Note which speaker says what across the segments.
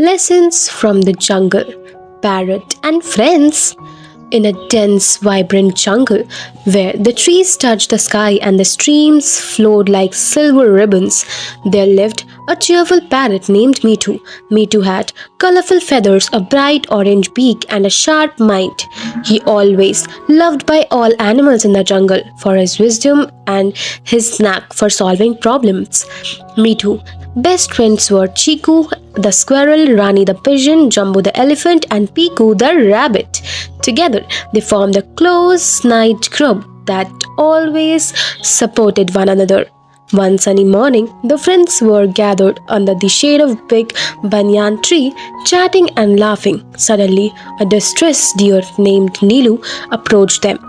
Speaker 1: Lessons from the Jungle, Parrot and Friends. In a dense, vibrant jungle where the trees touched the sky and the streams flowed like silver ribbons, there lived a cheerful parrot named Mitu. Mitu had colorful feathers, a bright orange beak, and a sharp mind. He always loved by all animals in the jungle for his wisdom and his knack for solving problems. Mitu best friends were Chiku the squirrel, Rani the pigeon, Jumbo the elephant, and Piku the rabbit. Together, they formed a close-knit group that always supported one another. One sunny morning, the friends were gathered under the shade of a big banyan tree, chatting and laughing. Suddenly, a distressed deer named Nilu approached them.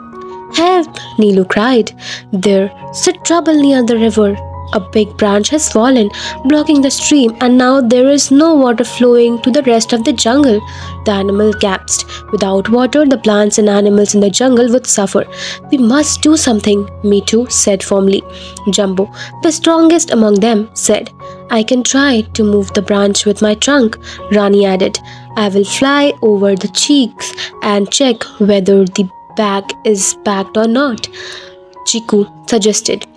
Speaker 1: "Help!" Nilu cried. "There's a trouble near the river. A big branch has fallen, blocking the stream, and now there is no water flowing to the rest of the jungle." The animal gasped. "Without water, the plants and animals in the jungle would suffer. We must do something," Mitu said firmly. Jumbo, the strongest among them, said, "I can try to move the branch with my trunk." Rani added, "I will fly over the cheeks and check whether the back is packed or not." Chiku suggested,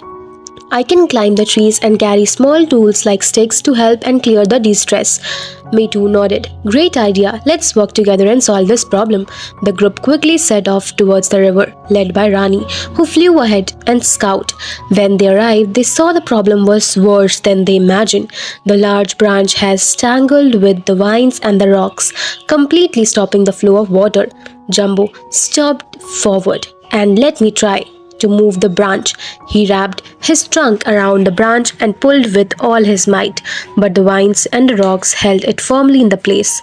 Speaker 1: "I can climb the trees and carry small tools like sticks to help and clear the distress." Mitu nodded. "Great idea. Let's work together and solve this problem." The group quickly set off towards the river, led by Rani, who flew ahead and scout. When they arrived, they saw the problem was worse than they imagined. The large branch has tangled with the vines and the rocks, completely stopping the flow of water. Jumbo stepped forward. "And let me try to move the branch." He wrapped his trunk around the branch and pulled with all his might, but the vines and the rocks held it firmly in the place.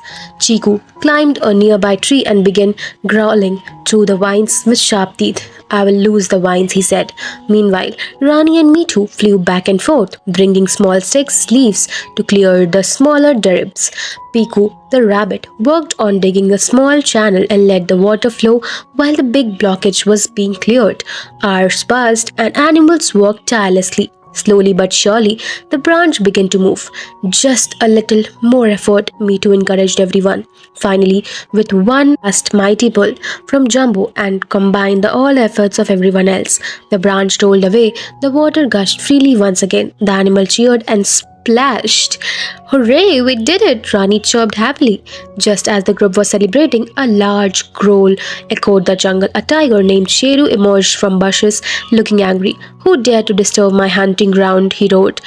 Speaker 1: Chiku climbed a nearby tree and began growling through the vines with sharp teeth. "I will lose the vines," he said. Meanwhile, Rani and Mitu flew back and forth, bringing small sticks, leaves to clear the smaller debris. Piku, the rabbit, worked on digging a small channel and let the water flow while the big blockage was being cleared. Hours passed and animals worked tirelessly. Slowly but surely, the branch began to move. "Just a little more effort," Mitu encouraged everyone. Finally, with one last mighty pull from Jumbo and combined all efforts of everyone else, the branch rolled away. The water gushed freely once again. The animal cheered and splashed. "Hooray, we did it!" Rani chirped happily. Just as the group was celebrating, a large growl echoed the jungle. A tiger named Sheru emerged from bushes, looking angry. "Who dared to disturb my hunting ground?" he roared.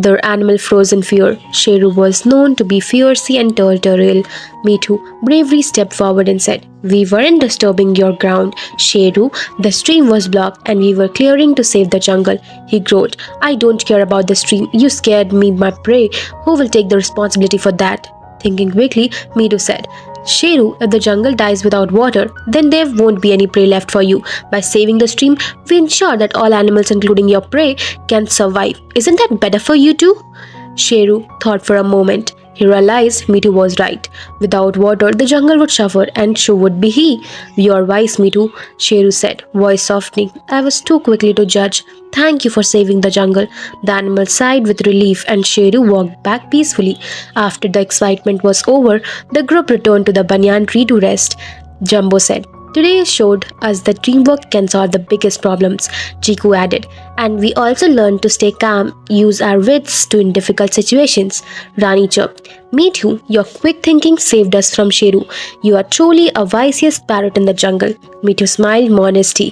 Speaker 1: The animal froze in fear. Sheru was known to be fierce and territorial. Mitu bravely stepped forward and said, "We weren't disturbing your ground, Sheru. The stream was blocked and we were clearing to save the jungle." He growled, "I don't care about the stream. You scared me, my prey. Who will take the responsibility for that?" Thinking quickly, Mitu said, "Sheru, if the jungle dies without water, then there won't be any prey left for you. By saving the stream, we ensure that all animals, including your prey, can survive. Isn't that better for you too?" Sheru thought for a moment. He realized Mitu was right. Without water, the jungle would suffer, and so would be he. "You're wise, Mitu," Sheru said, voice softening. "I was too quickly to judge. Thank you for saving the jungle." The animal sighed with relief, and Sheru walked back peacefully. After the excitement was over, the group returned to the banyan tree to rest. Jumbo said, "Today showed us that teamwork can solve the biggest problems," Chiku added. "And we also learned to stay calm, use our wits in difficult situations." Rani chirped, "Me too. Your quick thinking saved us from Sheru. You are truly a wisest parrot in the jungle." Mitu smiled modestly.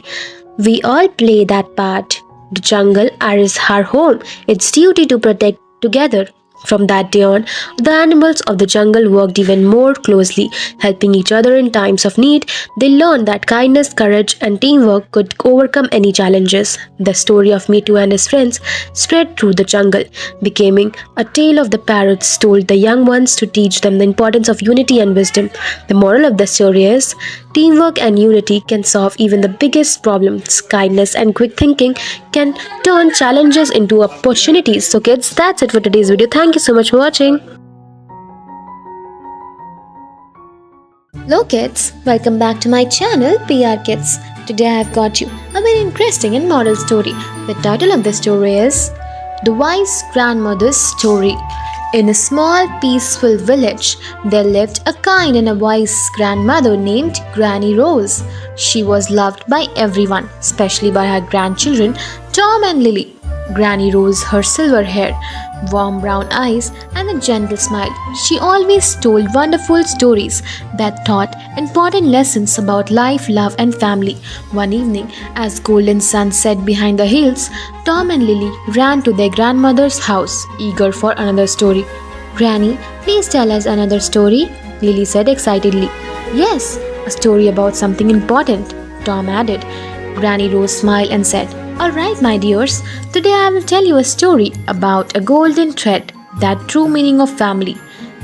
Speaker 1: "We all play that part. The jungle is our home. It's duty to protect together." From that day on, the animals of the jungle worked even more closely, helping each other in times of need. They learned that kindness, courage, and teamwork could overcome any challenges. The story of Mitu and his friends spread through the jungle, becoming a tale of the parrots told the young ones to teach them the importance of unity and wisdom. The moral of the story is, teamwork and unity can solve even the biggest problems. Kindness and quick thinking can turn challenges into opportunities. So kids, that's it for today's video. Thank you so much for watching. Hello kids, welcome back to my channel PR Kids. Today I have got you a very interesting and moral story. The title of the story is The Wise Grandmother's Story.
Speaker 2: In a small, peaceful village, there lived a kind and a wise grandmother named Granny Rose. She was loved by everyone, especially by her grandchildren, Tom and Lily. Granny Rose, her silver hair, warm brown eyes, and a gentle smile. She always told wonderful stories that taught important lessons about life, love, and family. One evening, as golden sun set behind the hills, Tom and Lily ran to their grandmother's house, eager for another story. Granny, please tell us another story, Lily said excitedly. Yes, a story about something important, Tom added. Granny Rose smiled and said, all right, my dears, today I will tell you a story about a golden thread, that true meaning of family.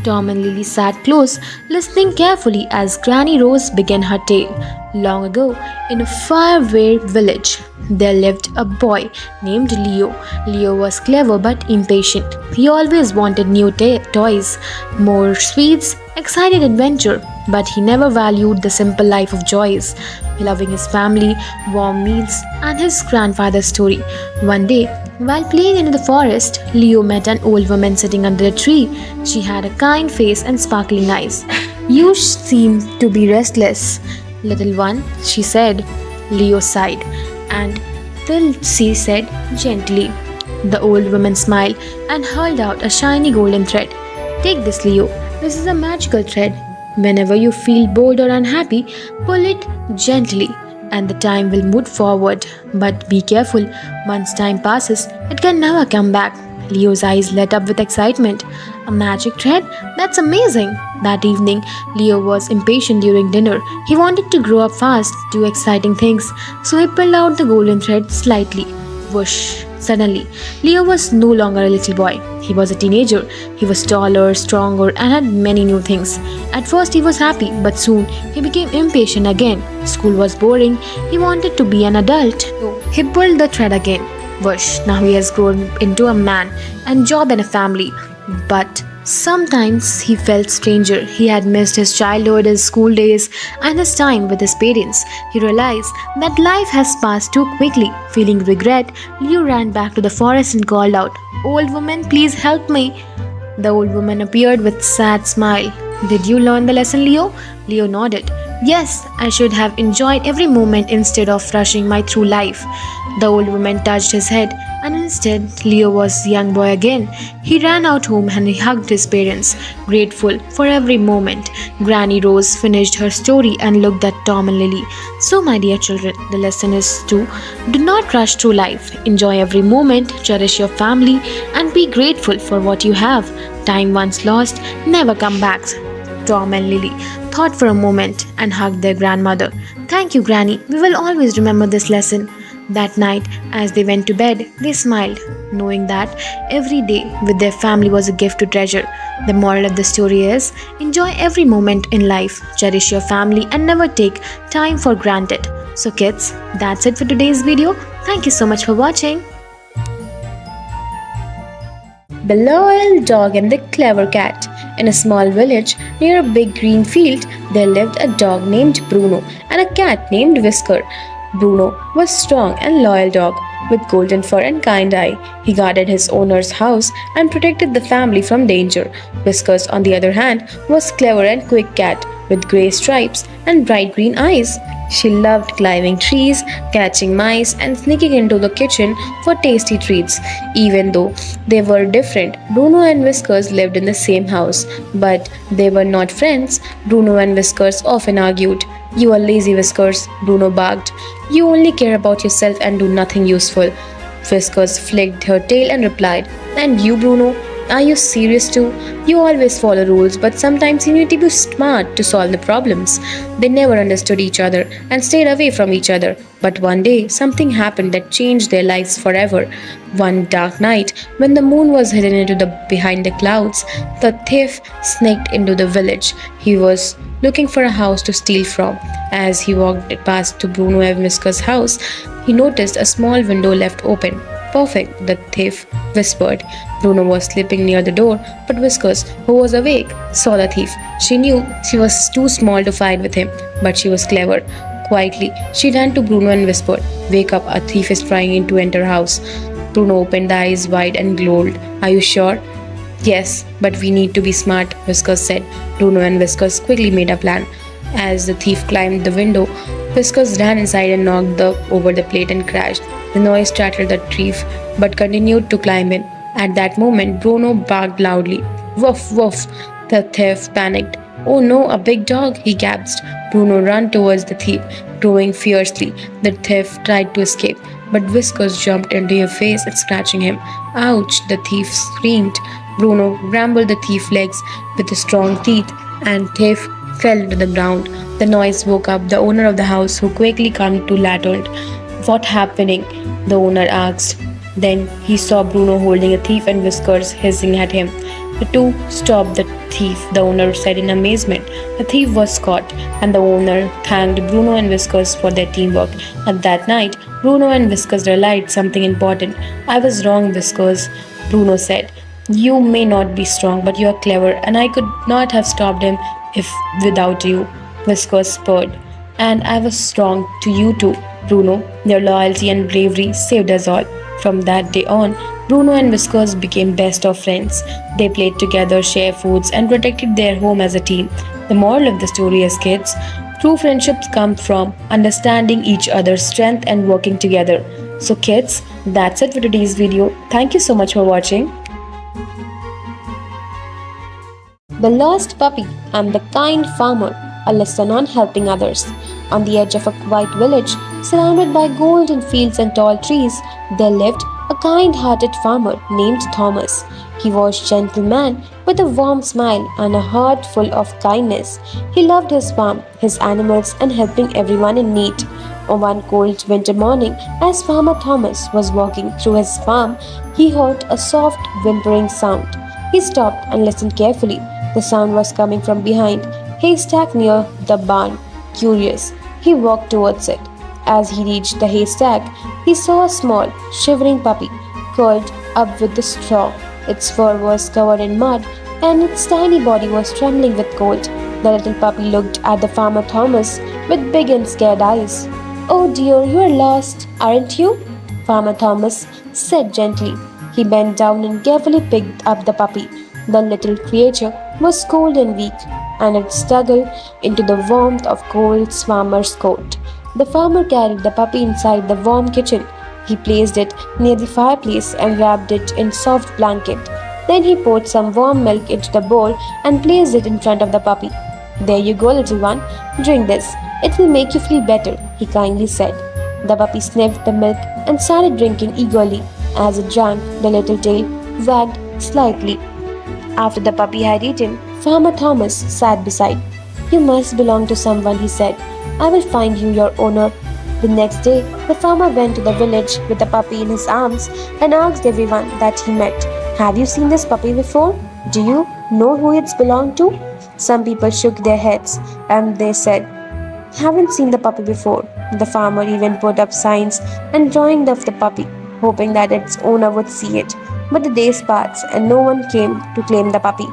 Speaker 2: Tom and Lily sat close, listening carefully as Granny Rose began her tale. Long ago, in a faraway village, there lived a boy named Leo. Leo was clever but impatient. He always wanted new toys, more sweets, excited adventure, but he never valued the simple life of joys, loving his family, warm meals, and his grandfather's story. One day, while playing in the forest, Leo met an old woman sitting under a tree. She had a kind face and sparkling eyes. You seem to be restless, little one, she said. Leo sighed, and then she said gently. The old woman smiled and held out a shiny golden thread. Take this, Leo. This is a magical thread. Whenever you feel bored or unhappy, pull it gently and the time will move forward. But be careful, once time passes, it can never come back. Leo's eyes lit up with excitement. A magic thread? That's amazing! That evening, Leo was impatient during dinner. He wanted to grow up fast, do exciting things, so he pulled out the golden thread slightly. Whoosh! Suddenly, Leo was no longer a little boy. He was a teenager. He was taller, stronger, and had many new things. At first, he was happy, but soon he became impatient again. School was boring. He wanted to be an adult. So he pulled the thread again. Whoosh! Now he has grown into a man and job and a family. But sometimes he felt stranger. He had missed his childhood, his school days, and his time with his parents. He realized that life has passed too quickly. Feeling regret, Leo ran back to the forest and called out, "Old woman, please help me." The old woman appeared with a sad smile. Did you learn the lesson, Leo? Leo nodded. Yes, I should have enjoyed every moment instead of rushing my through life. The old woman touched his head, and instead Leo was a young boy again. He ran out home and he hugged his parents, grateful for every moment. Granny Rose finished her story and looked at Tom and Lily. So, my dear children, the lesson is to do not rush through life. Enjoy every moment, cherish your family, and be grateful for what you have. Time once lost, never come back. Tom and Lily thought for a moment and hugged their grandmother. Thank you, Granny. We will always remember this lesson. That night, as they went to bed, they smiled, knowing that every day with their family was a gift to treasure. The moral of the story is enjoy every moment in life, cherish your family, and never take time for granted. So, kids, that's it for today's video. Thank you so much for watching.
Speaker 1: The Loyal Dog and the Clever Cat. In a small village near a big green field, there lived a dog named Bruno and a cat named Whisker. Bruno was a strong and loyal dog with golden fur and kind eye. He guarded his owner's house and protected the family from danger. Whiskers, on the other hand, was a clever and quick cat with grey stripes and bright green eyes. She loved climbing trees, catching mice, and sneaking into the kitchen for tasty treats. Even though they were different, Bruno and Whiskers lived in the same house, but they were not friends. Bruno and Whiskers often argued. You are lazy, Whiskers, Bruno barked. You only care about yourself and do nothing useful. Whiskers flicked her tail and replied, And you, Bruno? Are you serious too? You always follow rules, but sometimes you need to be smart to solve the problems. They never understood each other and stayed away from each other. But one day, something happened that changed their lives forever. One dark night, when the moon was hidden behind the clouds, the thief sneaked into the village. He was looking for a house to steal from. As he walked past to Bruno and Whisker's house, he noticed a small window left open. Perfect, the thief whispered. Bruno was sleeping near the door, but Whiskers, who was awake, saw the thief. She knew she was too small to fight with him, but she was clever. Quietly, she ran to Bruno and whispered, Wake up, a thief is trying to enter house. Bruno opened the eyes wide and glowed. Are you sure?
Speaker 3: Yes, but we need to be smart, Whiskers said. Bruno and Whiskers quickly made a plan. As the thief climbed the window, Whiskers ran inside and knocked over the plate and crashed. The noise startled the thief, but continued to climb in. At that moment, Bruno barked loudly. Woof, woof! The thief panicked. Oh no, a big dog, he gasped. Bruno ran towards the thief, growling fiercely. The thief tried to escape, but Whiskers jumped into his face and scratching him. Ouch, the thief screamed. Bruno grappled the thief's legs with his strong teeth, and thief fell to the ground. The noise woke up the owner of the house, who quickly came to Latond. What happening? The owner asked. Then he saw Bruno holding a thief and Whiskers hissing at him. The two stopped the thief, the owner said in amazement. The thief was caught, and the owner thanked Bruno and Whiskers for their teamwork. And that night, Bruno and Whiskers realized something important. I was wrong, Whiskers, Bruno said. You may not be strong, but you are clever, and I could not have stopped him if without you, Whiskers purred. And I was strong to you too, Bruno. Their loyalty and bravery saved us all. From that day on, Bruno and Whiskers became best of friends. They played together, shared foods, and protected their home as a team. The moral of the story is, kids, true friendships come from understanding each other's strength and working together. So kids, that's it for today's video. Thank you so much for watching.
Speaker 1: The Lost Puppy and the Kind Farmer, a lesson on helping others. On the edge of a quiet village, surrounded by golden fields and tall trees, there lived a kind-hearted farmer named Thomas. He was a gentle man with a warm smile and a heart full of kindness. He loved his farm, his animals, and helping everyone in need. On one cold winter morning, as Farmer Thomas was walking through his farm, he heard a soft whimpering sound. He stopped and listened carefully. The sound was coming from behind a haystack near the barn. Curious, he walked towards it. As he reached the haystack, he saw a small, shivering puppy curled up with the straw. Its fur was covered in mud, and its tiny body was trembling with cold. The little puppy looked at the farmer Thomas with big and scared eyes. "Oh dear, you are lost, aren't you?" Farmer Thomas said gently. He bent down and carefully picked up the puppy. The little creature was cold and weak, and it struggled into the warmth of cold farmer's coat. The farmer carried the puppy inside the warm kitchen. He placed it near the fireplace and wrapped it in soft blanket. Then he poured some warm milk into the bowl and placed it in front of the puppy. "There you go, little one. Drink this. It will make you feel better," he kindly said. The puppy sniffed the milk and started drinking eagerly. As it drank, the little tail wagged slightly. After the puppy had eaten, Farmer Thomas sat beside. "You must belong to someone," he said. "I will find you your owner." The next day, the farmer went to the village with the puppy in his arms and asked everyone that he met, "Have you seen this puppy before? Do you know who it's belonged to?" Some people shook their heads and they said, "Haven't seen the puppy before." The farmer even put up signs and drawings of the puppy, hoping that its owner would see it. But the days passed and no one came to claim the puppy.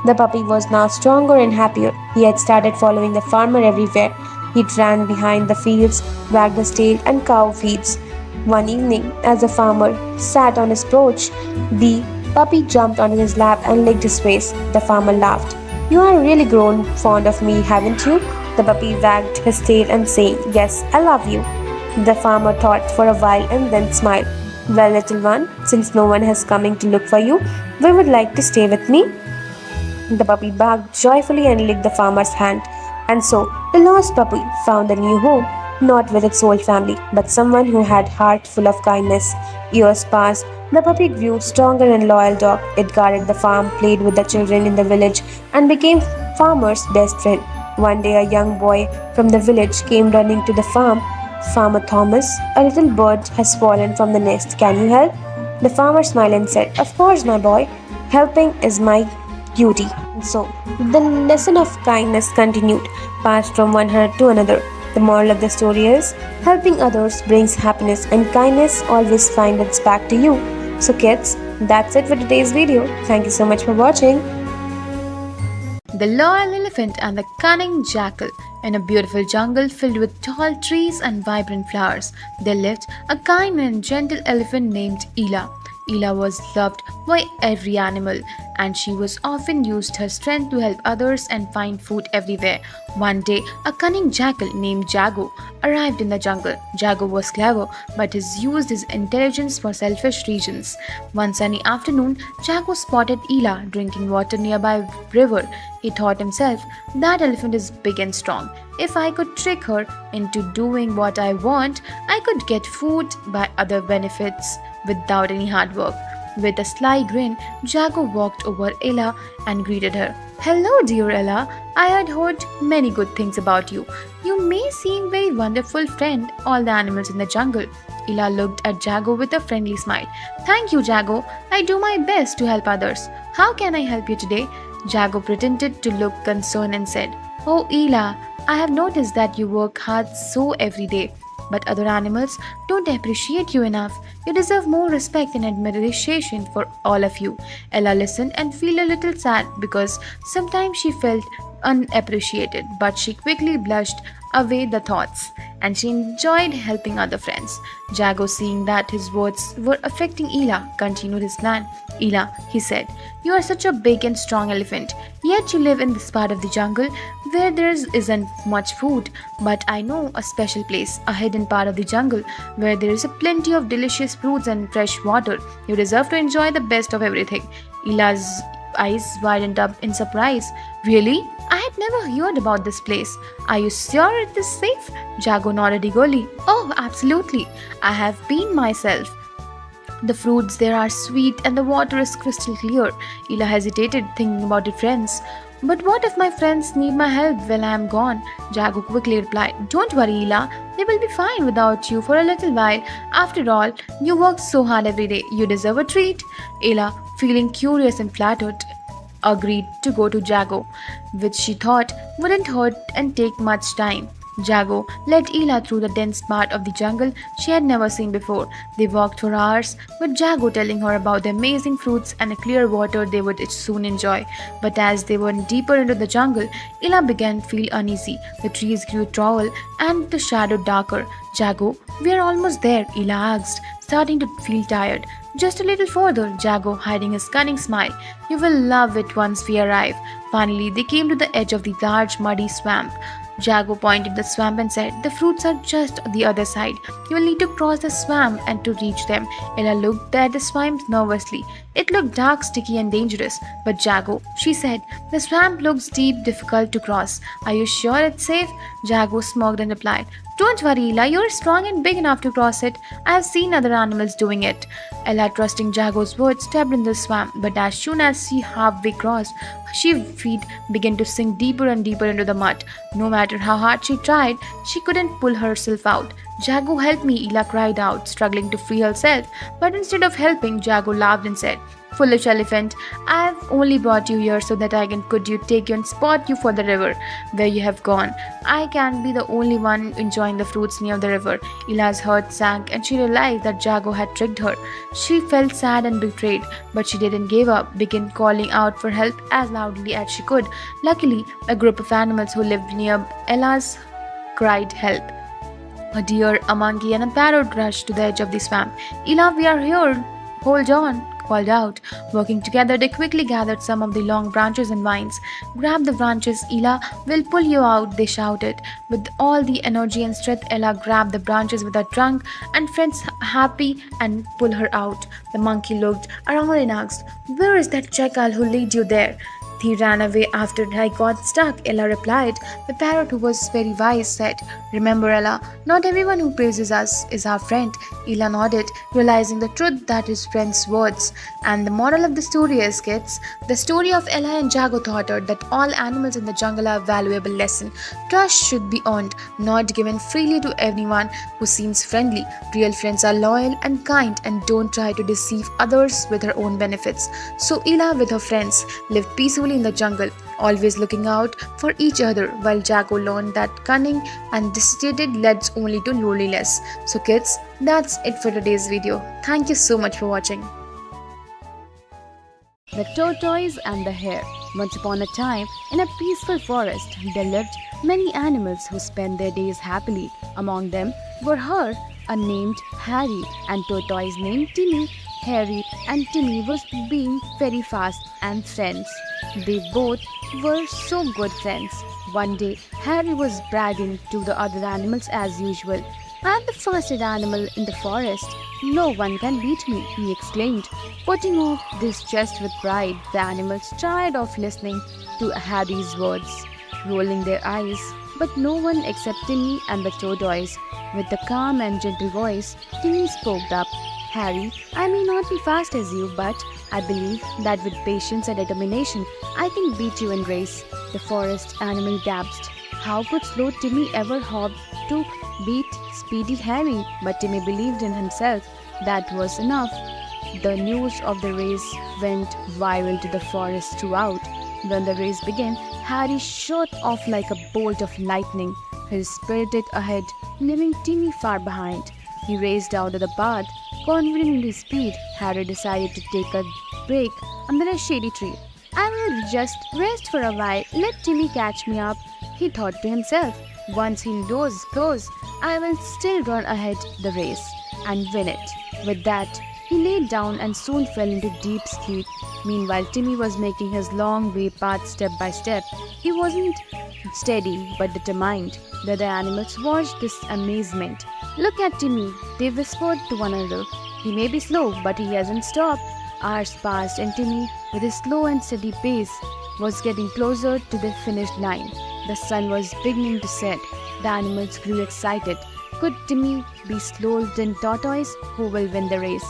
Speaker 1: The puppy was now stronger and happier. He had started following the farmer everywhere. He ran behind the fields, wagged his tail, and cow feeds. One evening, as the farmer sat on his porch, the puppy jumped onto his lap and licked his face. The farmer laughed. "You are really grown fond of me, haven't you?" The puppy wagged his tail and said, "Yes, I love you." The farmer thought for a while and then smiled. "Well, little one, since no one has coming to look for you, we would like to stay with me." The puppy barked joyfully and licked the farmer's hand. And so, the lost puppy found a new home, not with its old family, but someone who had heart full of kindness. Years passed. The puppy grew stronger and loyal dog. It guarded the farm, played with the children in the village, and became farmer's best friend. One day, a young boy from the village came running to the farm. "Farmer Thomas, a little bird has fallen from the nest. Can you help?" The farmer smiled and said, "Of course, my boy. Helping is my duty." And so, the lesson of kindness continued, passed from one heart to another. The moral of the story is, helping others brings happiness, and kindness always finds its back to you. So kids, that's it for today's video. Thank you so much for watching.
Speaker 2: The loyal elephant and the cunning jackal. In a beautiful jungle filled with tall trees and vibrant flowers, there lived a kind and gentle elephant named Ela. Ela was loved by every animal, and she was often used her strength to help others and find food everywhere. One day, a cunning jackal named Jago arrived in the jungle. Jago was clever, but he used his intelligence for selfish reasons. One sunny afternoon, Jago spotted Ela drinking water nearby a river. He thought himself, that elephant is big and strong. If I could trick her into doing what I want, I could get food by other benefits without any hard work. With a sly grin, Jago walked over Ella and greeted her. Hello, dear Ella. I had heard many good things about you. You may seem very wonderful friend all the animals in the jungle. Ella looked at Jago with a friendly smile. Thank you, Jago. I do my best to help others. How can I help you today? Jago pretended to look concerned and said, Oh, Ella, I have noticed that you work hard so every day, but other animals don't appreciate you enough. You deserve more respect and admiration for all of you. Ella listened and felt a little sad because sometimes she felt unappreciated, but she quickly blushed away the thoughts and she enjoyed helping other friends. Jago, seeing that his words were affecting Ela, continued his plan. Ela, he said, you are such a big and strong elephant, yet you live in this part of the jungle where there isn't much food. But I know a special place, a hidden part of the jungle where there is a plenty of delicious fruits and fresh water. You deserve to enjoy the best of everything. Ela's eyes widened up in surprise. Really? I had never heard about this place. Are you sure it is safe? Jago nodded eagerly. Oh, absolutely. I have been myself. The fruits there are sweet and the water is crystal clear. Ela hesitated, thinking about her friends. But what if my friends need my help while I am gone? Jago quickly replied, Don't worry, Ela. They will be fine without you for a little while. After all, you work so hard every day. You deserve a treat. Ela, feeling curious and flattered, agreed to go to Jago, which she thought wouldn't hurt and take much time. Jago led Ela through the dense part of the jungle she had never seen before. They walked for hours, with Jago telling her about the amazing fruits and the clear water they would soon enjoy. But as they went deeper into the jungle, Ela began to feel uneasy. The trees grew tall and the shadow darker. Jago, we are almost there, Ela asked, starting to feel tired. Just a little further, Jago, hiding his cunning smile. You will love it once we arrive. Finally, they came to the edge of the large muddy swamp. Jago pointed the swamp and said, The fruits are just the other side. You will need to cross the swamp and to reach them. Ella looked at the swamp nervously. It looked dark, sticky and dangerous. But Jago, she said, the swamp looks deep, difficult to cross. Are you sure it's safe? Jago smirked and replied, Don't worry, Ella, you're strong and big enough to cross it. I have seen other animals doing it. Ella, trusting Jago's words, stepped in the swamp, but as soon as she halfway crossed, her feet began to sink deeper and deeper into the mud. No matter how hard she tried, she couldn't pull herself out. Jago, help me, Ella cried out, struggling to free herself. But instead of helping, Jago laughed and said, Foolish elephant, I have only brought you here so that I could take you and spot you for the river where you have gone. I can't be the only one enjoying the fruits near the river. Ella's heart sank and she realized that Jago had tricked her. She felt sad and betrayed, but she didn't give up, began calling out for help as loudly as she could. Luckily, a group of animals who lived near Ella's cried help. A deer, a monkey, and a parrot rushed to the edge of the swamp. Ella, we are here. Hold on, called out. Working together, they quickly gathered some of the long branches and vines. Grab the branches, Ella. We'll pull you out, they shouted. With all the energy and strength, Ella grabbed the branches with her trunk and friends happy and pulled her out. The monkey looked around and asked, Where is that jackal who led you there? He ran away after I got stuck, Ella replied. The parrot, who was very wise, said, Remember, Ella, not everyone who praises us is our friend. Ella nodded, realizing the truth that his friend's words. And the moral of the story is, kids, the story of Ella and Jago taught her that all animals in the jungle are a valuable lesson. Trust should be earned, not given freely to anyone who seems friendly. Real friends are loyal and kind and don't try to deceive others with their own benefits. So Ella, with her friends, lived peacefully in the jungle, always looking out for each other, while Jago learned that cunning and deceit leads only to loneliness. So kids, that's it for today's video. Thank you so much for watching.
Speaker 4: The Tortoise and the Hare. Once upon a time, in a peaceful forest, there lived many animals who spent their days happily. Among them were Hare, a named Harry, and Tortoise named Timmy. Harry and Timmy was being very fast and friends. They both were so good friends. One day, Harry was bragging to the other animals as usual. I'm the fastest animal in the forest. No one can beat me, he exclaimed, putting off this chest with pride. The animals tired of listening to Harry's words, rolling their eyes, but no one except Timmy and the tortoise. With a calm and gentle voice, Timmy spoke up. Harry, I may not be fast as you, but I believe that with patience and determination, I can beat you in race. The forest animal gasped. How could slow Timmy ever hope to beat speedy Harry? But Timmy believed in himself. That was enough. The news of the race went viral to the forest throughout. When the race began, Harry shot off like a bolt of lightning. He sprinted ahead, leaving Timmy far behind. He raced out of the path. Confident in his speed, Harry decided to take a break under a shady tree. I will just rest for a while, let Timmy catch me up, he thought to himself. Once he knows close, I will still run ahead the race and win it. With that, he laid down and soon fell into deep sleep. Meanwhile, Timmy was making his long way path step by step. He wasn't steady but determined. The other animals watched this amazement. Look at Timmy, they whispered to one another. He may be slow, but he hasn't stopped. Hours passed and Timmy, with his slow and steady pace, was getting closer to the finish line. The sun was beginning to set. The animals grew excited. Could Timmy be slower than Tortoise? Who will win the race?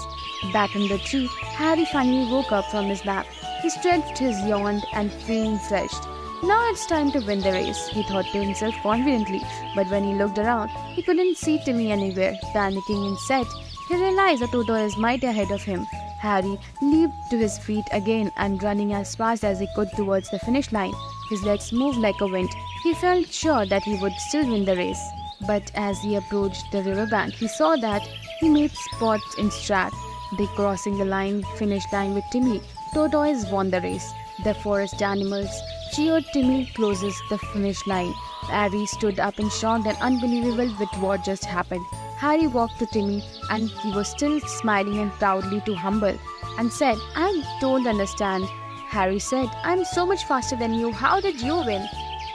Speaker 4: Back in the tree, Harry finally woke up from his nap. He stretched his yawned and feeling refreshed. Now it's time to win the race, he thought to himself confidently. But when he looked around, he couldn't see Timmy anywhere. Panicking instead, he realized the tortoise might be ahead of him. Harry leaped to his feet again and running as fast as he could towards the finish line. His legs moved like a wind. He felt sure that he would still win the race. But as he approached the riverbank, he saw that he made spots in track. They crossing the finish line with Timmy. Tortoise won the race. The forest animals cheered Timmy closest the finish line. Harry stood up in shock and unbelievable with what just happened. Harry walked to Timmy and he was still smiling and proudly too humble and said, I don't understand. Harry said, I'm so much faster than you. How did you win?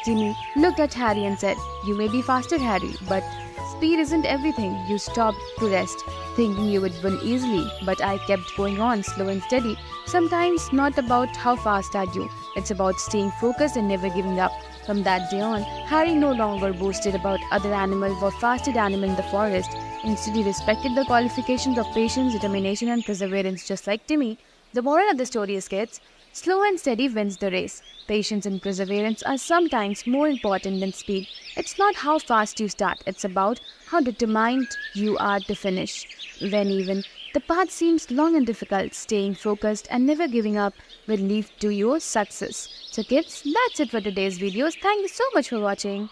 Speaker 4: Timmy looked at Harry and said, You may be faster, Harry, but speed isn't everything. You stopped to rest, thinking you would win easily, but I kept going on, slow and steady. Sometimes not about how fast are you, it's about staying focused and never giving up. From that day on, Harry no longer boasted about other animals or fastest animal in the forest. Instead, he respected the qualifications of patience, determination, and perseverance, just like Timmy. The moral of the story is, kids, slow and steady wins the race. Patience and perseverance are sometimes more important than speed. It's not how fast you start, it's about how determined you are to finish. When even the path seems long and difficult, staying focused and never giving up will lead to your success. So kids, that's it for today's videos. Thank you so much for watching.